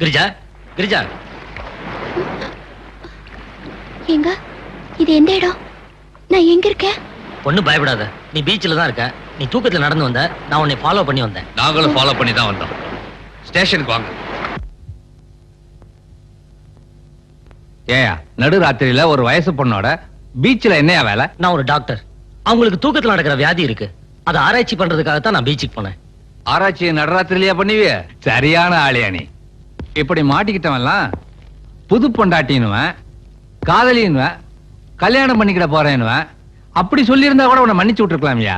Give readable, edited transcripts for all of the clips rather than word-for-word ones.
கிரிஜா, கிரிஜா. எங்க இது எந்த இடம்? நான் எங்க இருக்கேன்? ஒண்ணும் பயப்படாத, நீ பீச்சில் தான் இருக்க. நீ தூக்கத்துல நடந்து வந்த, நான் உன்னை ஃபாலோ பண்ணி வந்தேன். நாங்களும் ஃபாலோ பண்ணி தான் வந்தோம். ஸ்டேஷனுக்கு வாங்க. ஏயா நடுராத்திரியில ஒரு வயசு பொண்ணோட பீச்சில் என்னையா வேலை? நான் ஒரு டாக்டர். அவங்களுக்கு தூக்கத்துல நடக்கிற வியாதி இருக்கு. அதை ஆராய்ச்சி பண்றதுக்காகத்தான் நான் பீச்சுக்கு போனேன். ஆராய்ச்சி நடுராத்திரிலையா பண்ணுவிய? சரியான ஆளியா நீ. இப்படி மாட்டிக்கிட்டவன்லாம் புது பொண்டாட்டின்னுவன், காதலின்னுவன், கல்யாணம் பண்ணிக்கிட போறேன்னுவன். அப்படி சொல்லியிருந்தா கூட உன்னை மன்னிச்சு விட்டுருக்கலாமியா.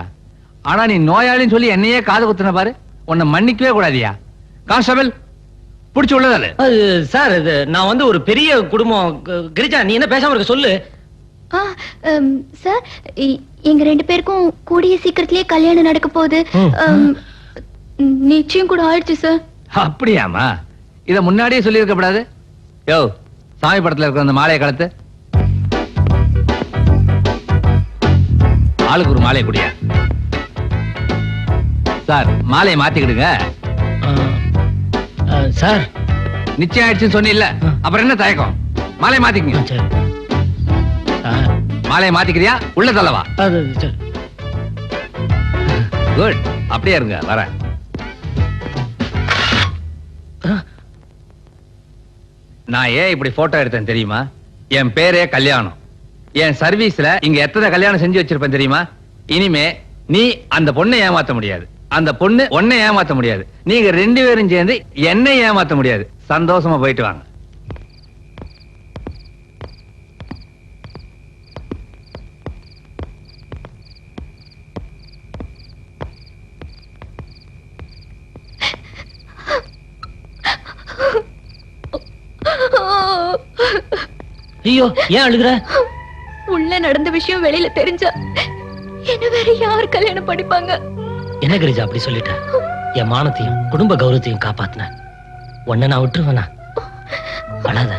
ஆனா நீ நோயாளின்னு சொல்லி என்னையே காது குத்துன பாரு, உன்னை மன்னிக்கவே கூடாதியா. கான்ஸ்டபிள் பிடிச்சு உள்ளதாரு. சார், இது நான் வந்து ஒரு பெரிய குடும்பம். கிரிஜா, நீ என்ன பேசாம இருக்க சொல்லு. சார், எங்க 2 பேருக்கும் கூடிய சீக்கிரத்திலேயே கல்யாணம் நடக்க போகுது. நிச்சயம் கூட ஆயிடுச்சு சார். அப்படியாமா? இத முன்னாடியே சொல்லி இருக்கப்படாது. யோ, சாமி படத்துல இருக்கிற அந்த மாலையை கலத்து. ஆளுக்கு ஒரு மாலையை குடியா. சார், மாலையை மாத்திக்கிடுங்க. சார், நிச்சயம் ஆயிடுச்சுன்னு சொன்னில்ல, அப்புறம் என்ன தயக்கம்? மாலையை மாத்திக்கங்க. சரி. மாலையை மாத்திக்கிறியா? உள்ள தள்ளவா? சரி. குட், அப்படியே இருங்க, வரேன். நான் ஏன் இப்படி போட்டோ எடுத்தேன் தெரியுமா? என் பேரே கல்யாணம். என் சர்வீஸ்ல இங்க எத்தனை கல்யாணம் செஞ்சு வச்சிருப்பேன் தெரியுமா? இனிமே நீ அந்த பொண்ணை ஏமாத்த முடியாது, அந்த பொண்ணு உன்னை ஏமாத்த முடியாது. நீங்க 2 பேரும் சேர்ந்து என்னை ஏமாத்த முடியாது. சந்தோஷமா போயிட்டு வாங்க. ஐயோ, ஏன் அழுகுற? உள்ள நடந்த விஷயம் வெளியில தெரிஞ்சா என்ன வேற யார் கல்யாணம் படிப்பாங்க? என்ன கிரிஜா அப்படி சொல்லிட்ட? என் மானத்தையும் குடும்ப கௌரவத்தையும் காப்பாத்தின உன்னை நான் விட்டுருவேனா? அழாத.